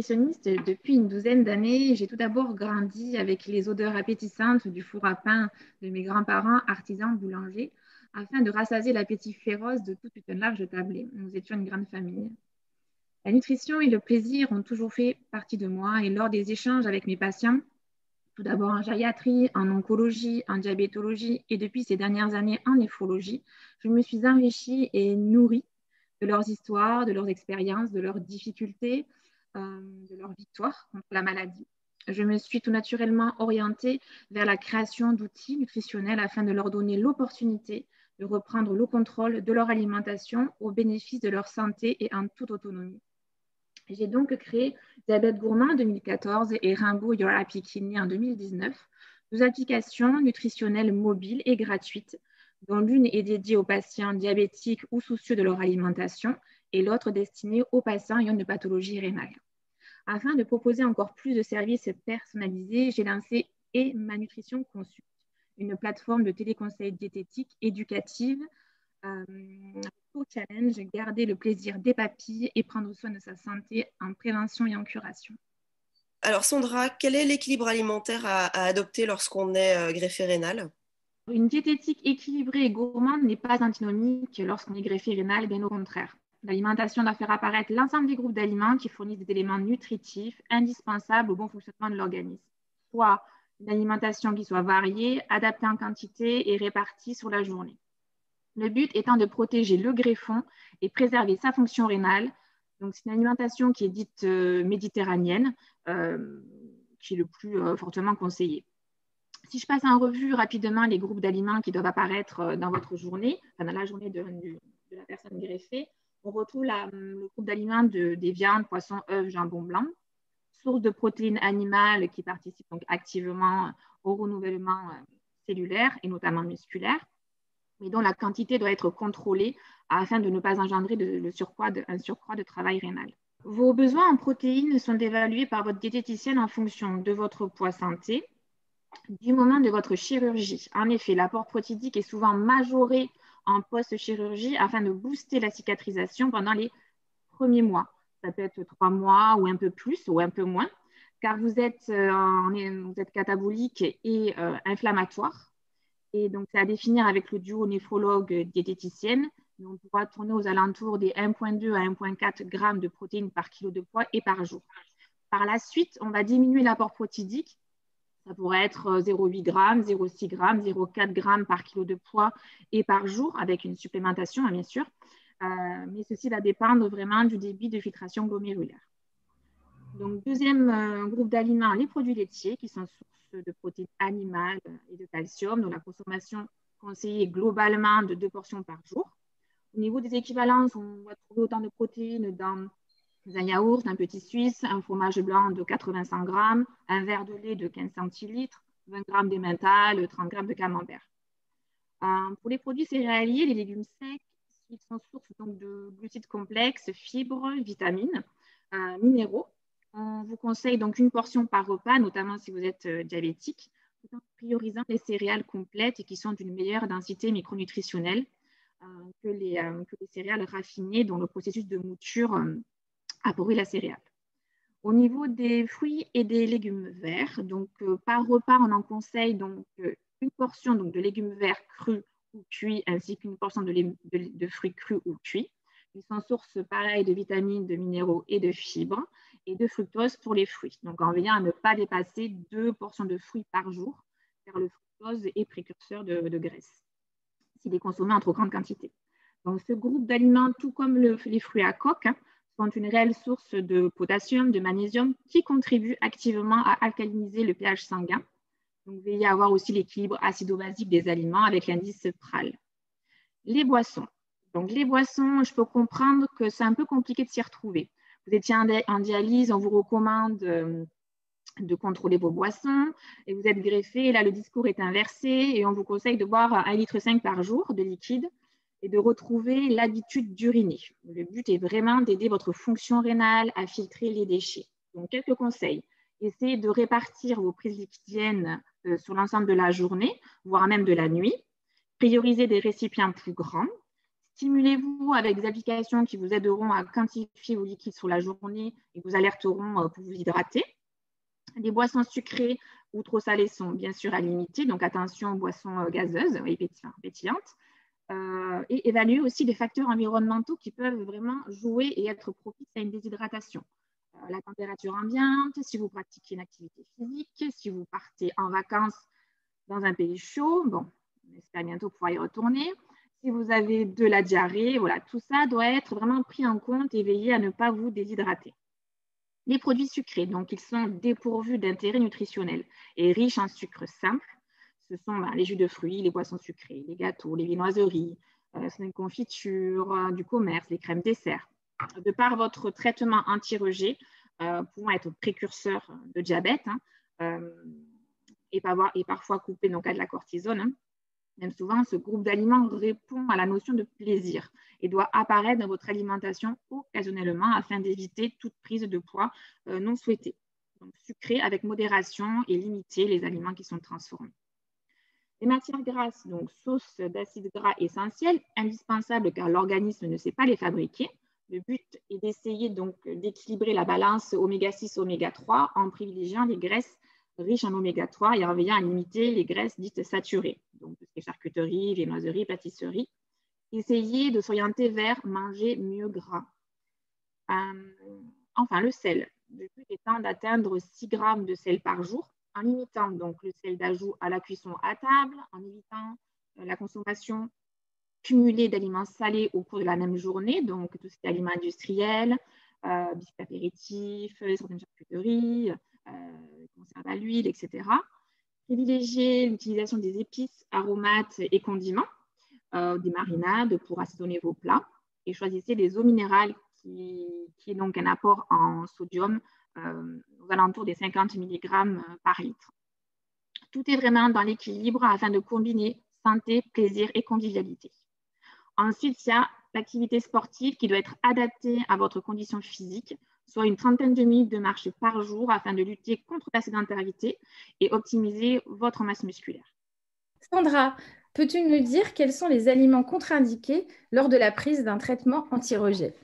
nutritionniste depuis une douzaine d'années. J'ai tout d'abord grandi avec les odeurs appétissantes du four à pain de mes grands-parents, artisans boulangers, afin de rassasier l'appétit féroce de toute une large tablée. Nous étions une grande famille. La nutrition et le plaisir ont toujours fait partie de moi et lors des échanges avec mes patients, tout d'abord en gériatrie, en oncologie, en diabétologie et depuis ces dernières années en néphrologie, je me suis enrichie et nourrie de leurs histoires, de leurs expériences, de leurs difficultés, de leurs victoires contre la maladie. Je me suis tout naturellement orientée vers la création d'outils nutritionnels afin de leur donner l'opportunité de reprendre le contrôle de leur alimentation au bénéfice de leur santé et en toute autonomie. J'ai donc créé Diabète Gourmand en 2014 et Rainbow Your Happy Kidney en 2019, deux applications nutritionnelles mobiles et gratuites, dont l'une est dédiée aux patients diabétiques ou soucieux de leur alimentation et l'autre destinée aux patients ayant une pathologie rénale. Afin de proposer encore plus de services personnalisés, j'ai lancé Et Ma Nutrition Consult, une plateforme de téléconseil diététique éducative pour challenge, garder le plaisir des papilles et prendre soin de sa santé en prévention et en curation. Alors Sandra, quel est l'équilibre alimentaire à adopter lorsqu'on est greffé rénal? Une diététique équilibrée et gourmande n'est pas antinomique lorsqu'on est greffé rénal, bien au contraire. L'alimentation doit faire apparaître l'ensemble des groupes d'aliments qui fournissent des éléments nutritifs indispensables au bon fonctionnement de l'organisme. Soit une alimentation qui soit variée, adaptée en quantité et répartie sur la journée. Le but étant de protéger le greffon et préserver sa fonction rénale. Donc, c'est une alimentation qui est dite méditerranéenne, qui est le plus fortement conseillée. Si je passe en revue rapidement les groupes d'aliments qui doivent apparaître dans votre journée, enfin dans la journée de la personne greffée, on retrouve le groupe d'aliments des viandes, poissons, œufs, jambon blanc, source de protéines animales qui participent donc activement au renouvellement cellulaire et notamment musculaire, mais dont la quantité doit être contrôlée afin de ne pas engendrer un surcroît de travail rénal. Vos besoins en protéines sont évalués par votre diététicienne en fonction de votre poids santé, du moment de votre chirurgie. En effet, l'apport protéique est souvent majoré en post-chirurgie afin de booster la cicatrisation pendant les premiers mois. Ça peut être 3 mois ou un peu plus ou un peu moins, car vous êtes catabolique et inflammatoire. Et donc, c'est à définir avec le duo néphrologue-diététicienne. On pourra tourner aux alentours des 1,2 à 1,4 grammes de protéines par kilo de poids et par jour. Par la suite, on va diminuer l'apport protéique. Ça pourrait être 0,8 grammes, 0,6 grammes, 0,4 grammes par kilo de poids et par jour, avec une supplémentation, bien sûr. Mais ceci va dépendre vraiment du débit de filtration glomérulaire. Donc, deuxième groupe d'aliments, les produits laitiers, qui sont sources de protéines animales et de calcium, dont la consommation conseillée globalement de 2 portions par jour. Au niveau des équivalences, on va trouver autant de protéines dans un yaourt, un petit suisse, un fromage blanc de 80-100 grammes, un verre de lait de 15 centilitres, 20 grammes d'emmental, 30 grammes de camembert. Pour les produits céréaliers, les légumes secs, ils sont sources donc, de glucides complexes, fibres, vitamines, minéraux. On vous conseille donc une portion par repas, notamment si vous êtes diabétique, tout en priorisant les céréales complètes et qui sont d'une meilleure densité micronutritionnelle que les céréales raffinées dont le processus de mouture appauvrit la céréale. Au niveau des fruits et des légumes verts, donc par repas, on en conseille donc une portion donc, de légumes verts crus ou cuits, ainsi qu'une portion de fruits crus ou cuits. Ils sont source pareille de vitamines, de minéraux et de fibres et de fructose pour les fruits. Donc en veillant à ne pas dépasser 2 portions de fruits par jour, car le fructose est précurseur de graisse s'il est consommé en trop grande quantité. Donc ce groupe d'aliments, tout comme les fruits à coque, sont une réelle source de potassium, de magnésium qui contribuent activement à alcaliniser le pH sanguin. Donc veillez à avoir aussi l'équilibre acido-basique des aliments avec l'indice PRAL. Les boissons. Donc les boissons, je peux comprendre que c'est un peu compliqué de s'y retrouver. Vous étiez en dialyse, on vous recommande de contrôler vos boissons et vous êtes greffé, et là le discours est inversé et on vous conseille de boire 1,5 litre par jour de liquide et de retrouver l'habitude d'uriner. Le but est vraiment d'aider votre fonction rénale à filtrer les déchets. Donc quelques conseils. Essayez de répartir vos prises liquidiennes sur l'ensemble de la journée, voire même de la nuit. Priorisez des récipients plus grands. Stimulez-vous avec des applications qui vous aideront à quantifier vos liquides sur la journée et vous alerteront pour vous hydrater. Les boissons sucrées ou trop salées sont bien sûr à limiter, donc attention aux boissons gazeuses et pétillantes. Et évaluer aussi des facteurs environnementaux qui peuvent vraiment jouer et être propices à une déshydratation. La température ambiante, si vous pratiquez une activité physique, si vous partez en vacances dans un pays chaud, bon, on espère bientôt pouvoir y retourner. Si vous avez de la diarrhée, voilà, tout ça doit être vraiment pris en compte et veiller à ne pas vous déshydrater. Les produits sucrés, donc ils sont dépourvus d'intérêt nutritionnel et riches en sucre simple. Ce sont les jus de fruits, les boissons sucrées, les gâteaux, les viennoiseries, les confitures, du commerce, les crèmes dessert. De par votre traitement anti-rejet, pouvant être précurseur de diabète et parfois coupé donc à de la cortisone, même souvent, ce groupe d'aliments répond à la notion de plaisir et doit apparaître dans votre alimentation occasionnellement afin d'éviter toute prise de poids non souhaitée. Donc, sucrer avec modération et limiter les aliments qui sont transformés. Les matières grasses, donc sources d'acides gras essentiels, indispensables car l'organisme ne sait pas les fabriquer. Le but est d'essayer donc d'équilibrer la balance oméga 6, oméga 3 en privilégiant les graisses riches en oméga 3 et en veillant à limiter les graisses dites saturées, donc tout ce qui est charcuterie, viennoiserie, pâtisserie. Essayez de s'orienter vers manger mieux gras. Enfin, le sel. Le but étant d'atteindre 6 grammes de sel par jour, en limitant donc le sel d'ajout à la cuisson à table, en évitant la consommation cumulée d'aliments salés au cours de la même journée, donc tout ce qui est aliments industriels, biscuits apéritifs, certaines charcuteries, conserves à l'huile, etc. Privilégiez l'utilisation des épices, aromates et condiments, des marinades pour assaisonner vos plats, et choisissez les eaux minérales qui est donc un apport en sodium aux alentours des 50 mg par litre. Tout est vraiment dans l'équilibre afin de combiner santé, plaisir et convivialité. Ensuite, il y a l'activité sportive qui doit être adaptée à votre condition physique, soit une trentaine de minutes de marche par jour afin de lutter contre la sédentarité et optimiser votre masse musculaire. Sandra, peux-tu nous dire quels sont les aliments contre-indiqués lors de la prise d'un traitement anti-rejet?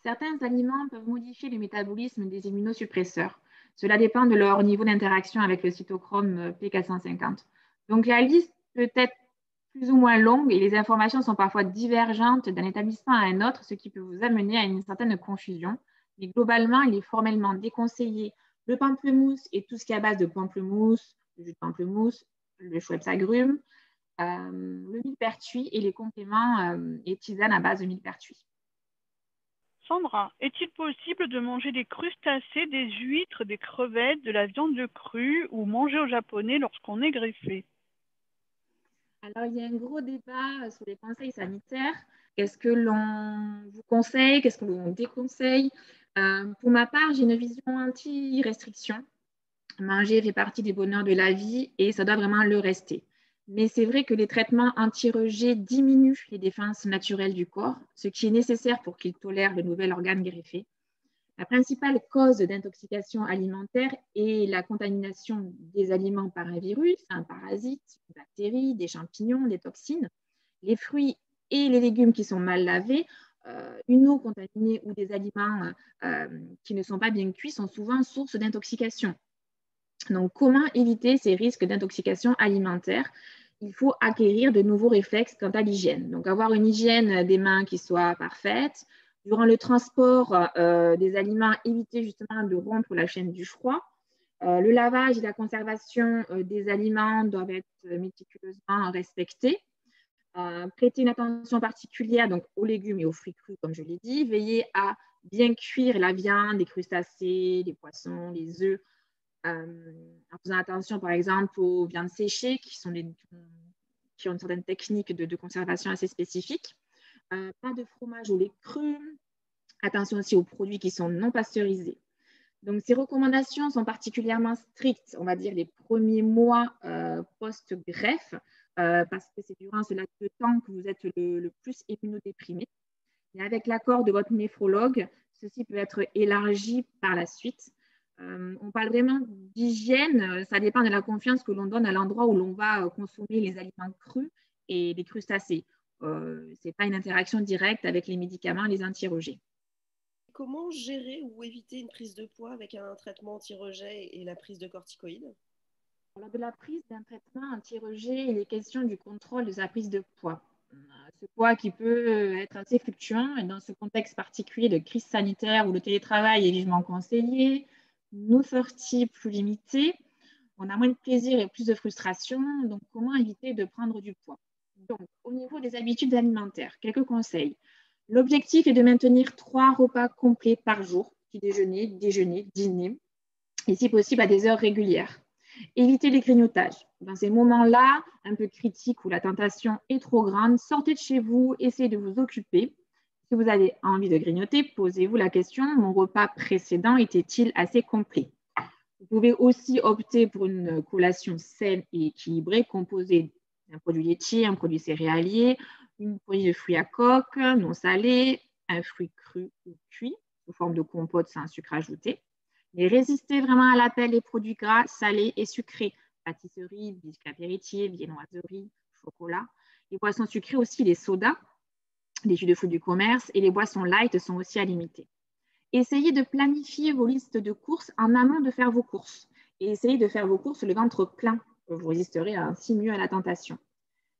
Certains aliments peuvent modifier le métabolisme des immunosuppresseurs. Cela dépend de leur niveau d'interaction avec le cytochrome P450. Donc, la liste peut être plus ou moins longue et les informations sont parfois divergentes d'un établissement à un autre, ce qui peut vous amener à une certaine confusion. Mais globalement, il est formellement déconseillé le pamplemousse et tout ce qui est à base de pamplemousse, le jus de pamplemousse, le Schweppes agrumes, le millepertuis et les compléments et tisanes à base de millepertuis. Sandra, est-il possible de manger des crustacés, des huîtres, des crevettes, de la viande de crue ou manger au japonais lorsqu'on est greffé? Alors, il y a un gros débat sur les conseils sanitaires. Qu'est-ce que l'on vous conseille? Qu'est-ce que l'on déconseille? Pour ma part, j'ai une vision anti-restriction. Manger fait partie des bonheurs de la vie et ça doit vraiment le rester. Mais c'est vrai que les traitements anti-rejet diminuent les défenses naturelles du corps, ce qui est nécessaire pour qu'il tolère le nouvel organe greffé. La principale cause d'intoxication alimentaire est la contamination des aliments par un virus, un parasite, une bactérie, des champignons, des toxines. Les fruits et les légumes qui sont mal lavés, une eau contaminée ou des aliments qui ne sont pas bien cuits sont souvent source d'intoxication. Donc, comment éviter ces risques d'intoxication alimentaire? Il faut acquérir de nouveaux réflexes quant à l'hygiène. Donc, avoir une hygiène des mains qui soit parfaite. Durant le transport des aliments, éviter justement de rompre la chaîne du froid. Le lavage et la conservation des aliments doivent être méticuleusement respectés. Prêter une attention particulière donc, aux légumes et aux fruits crus, comme je l'ai dit. Veiller à bien cuire la viande, les crustacés, les poissons, les œufs, en faisant attention, par exemple, aux viandes séchées qui ont une certaine technique de conservation assez spécifique. Pas de fromage au lait cru. Attention aussi aux produits qui sont non pasteurisés. Donc, ces recommandations sont particulièrement strictes, on va dire, les premiers mois post-greffe, parce que c'est durant ce laps de temps que vous êtes le plus immunodéprimé. Et avec l'accord de votre néphrologue, ceci peut être élargi par la suite. On parle vraiment d'hygiène, ça dépend de la confiance que l'on donne à l'endroit où l'on va consommer les aliments crus et les crustacés. ce n'est pas une interaction directe avec les médicaments, les anti-rejets. Comment gérer ou éviter une prise de poids avec un traitement anti-rejet et la prise de corticoïdes? Lors de la prise d'un traitement anti-rejet, il est question du contrôle de sa prise de poids. Ce poids qui peut être assez fluctuant et dans ce contexte particulier de crise sanitaire où le télétravail est vivement conseillé, nos sorties plus limitées, on a moins de plaisir et plus de frustration. Donc, comment éviter de prendre du poids? Donc, au niveau des habitudes alimentaires, quelques conseils. L'objectif est de maintenir 3 repas complets par jour, petit déjeuner, déjeuner, dîner, et si possible à des heures régulières. Évitez les grignotages. Dans ces moments-là, un peu critiques où la tentation est trop grande, sortez de chez vous, essayez de vous occuper. Si vous avez envie de grignoter, posez-vous la question, mon repas précédent était-il assez complet? Vous pouvez aussi opter pour une collation saine et équilibrée, composée d'un produit laitier, un produit céréalier, une poignée de fruits à coque, non salés, un fruit cru ou cuit, sous forme de compote sans sucre ajouté. Mais résistez vraiment à l'appel des produits gras, salés et sucrés. Pâtisserie, biscuits apéritifs, viennoiserie, chocolat. Les boissons sucrées aussi, les sodas, les jus de fruits du commerce et les boissons light sont aussi à limiter. Essayez de planifier vos listes de courses en amont de faire vos courses. Et essayez de faire vos courses le ventre plein. Vous résisterez ainsi mieux à la tentation.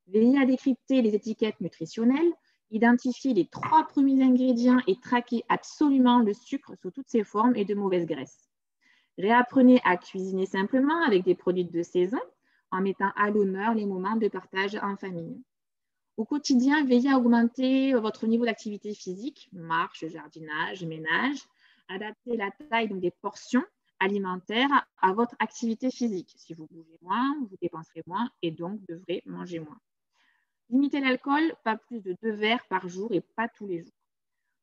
Veillez à décrypter les étiquettes nutritionnelles. Identifiez les 3 premiers ingrédients et traquez absolument le sucre sous toutes ses formes et de mauvaises graisses. Réapprenez à cuisiner simplement avec des produits de saison en mettant à l'honneur les moments de partage en famille. Au quotidien, veillez à augmenter votre niveau d'activité physique, marche, jardinage, ménage. Adaptez la taille des portions alimentaires à votre activité physique. Si vous bougez moins, vous dépenserez moins et donc devrez manger moins. Limitez l'alcool, pas plus de 2 verres par jour et pas tous les jours.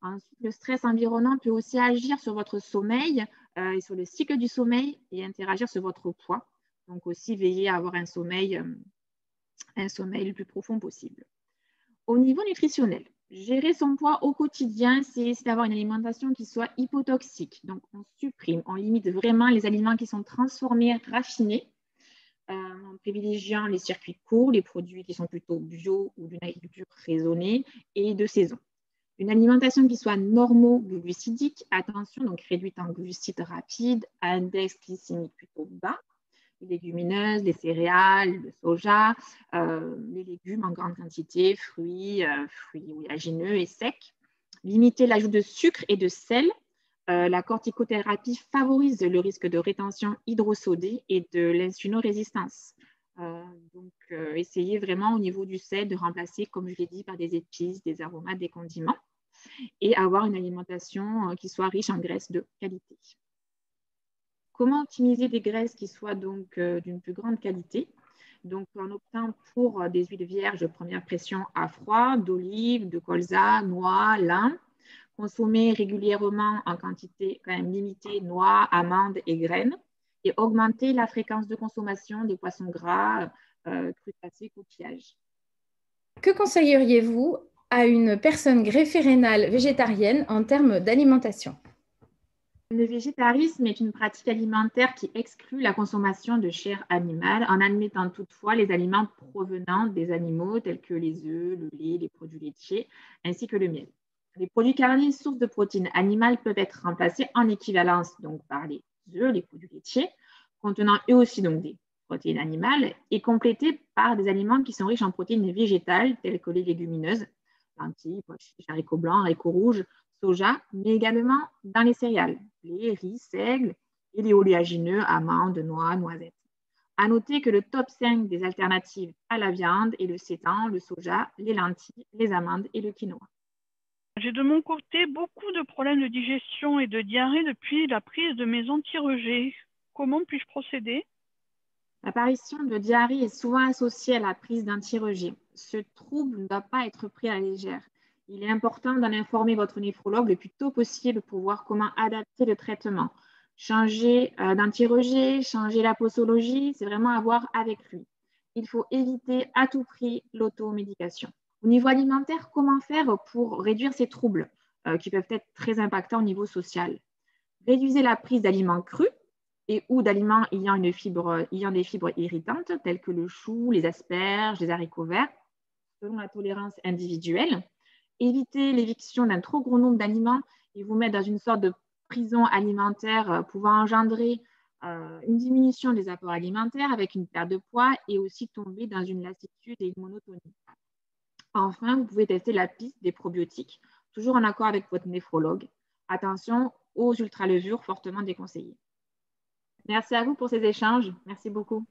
Ensuite, le stress environnant peut aussi agir sur votre sommeil et sur le cycle du sommeil et interagir sur votre poids. Donc aussi, veillez à avoir un sommeil le plus profond possible. Au niveau nutritionnel, gérer son poids au quotidien, c'est d'avoir une alimentation qui soit hypotoxique. Donc, on supprime, on limite vraiment les aliments qui sont transformés, raffinés, en privilégiant les circuits courts, les produits qui sont plutôt bio ou d'une agriculture raisonnée et de saison. Une alimentation qui soit normoglucidique, attention, donc réduite en glucides rapides, à index glycémique plutôt bas, les légumineuses, les céréales, le soja, les légumes en grande quantité, fruits oléagineux et secs. Limiter l'ajout de sucre et de sel. La corticothérapie favorise le risque de rétention hydrosodée et de l'insulinorésistance. Essayez vraiment au niveau du sel de remplacer, comme je l'ai dit, par des épices, des aromates, des condiments et avoir une alimentation qui soit riche en graisses de qualité. Comment optimiser des graisses qui soient donc d'une plus grande qualité? Donc, en optant pour des huiles vierges de première pression à froid, d'olive, de colza, noix, lin. Consommer régulièrement en quantité quand même limitée noix, amandes et graines. Et augmenter la fréquence de consommation des poissons gras, crustacés, coquillages. Que conseilleriez-vous à une personne greffée rénale végétarienne en termes d'alimentation? Le végétarisme est une pratique alimentaire qui exclut la consommation de chair animale en admettant toutefois les aliments provenant des animaux tels que les œufs, le lait, les produits laitiers ainsi que le miel. Les produits carnés sources de protéines animales peuvent être remplacés en équivalence donc, par les œufs, les produits laitiers, contenant eux aussi donc, des protéines animales et complétés par des aliments qui sont riches en protéines végétales telles que les légumineuses, lentilles, pois chiches, haricots blancs, haricots rouges, soja, mais également dans les céréales, blé, riz, seigle et les oléagineux, amandes, noix, noisettes. À noter que le top 5 des alternatives à la viande est le sétan, le soja, les lentilles, les amandes et le quinoa. J'ai de mon côté beaucoup de problèmes de digestion et de diarrhée depuis la prise de mes anti-rejets. Comment puis-je procéder? L'apparition de diarrhée est souvent associée à la prise d'anti-rejets. Ce trouble ne doit pas être pris à la légère. Il est important d'en informer votre néphrologue le plus tôt possible pour voir comment adapter le traitement. Changer d'anti-rejet, changer la posologie, c'est vraiment à voir avec lui. Il faut éviter à tout prix l'automédication. Au niveau alimentaire, comment faire pour réduire ces troubles qui peuvent être très impactants au niveau social? Réduisez la prise d'aliments crus et ou d'aliments ayant des fibres irritantes telles que le chou, les asperges, les haricots verts. selon la tolérance individuelle. Évitez l'éviction d'un trop gros nombre d'aliments et vous mettre dans une sorte de prison alimentaire pouvant engendrer une diminution des apports alimentaires avec une perte de poids et aussi tomber dans une lassitude et une monotonie. Enfin, vous pouvez tester la piste des probiotiques, toujours en accord avec votre néphrologue. Attention aux ultralevures fortement déconseillées. Merci à vous pour ces échanges. Merci beaucoup.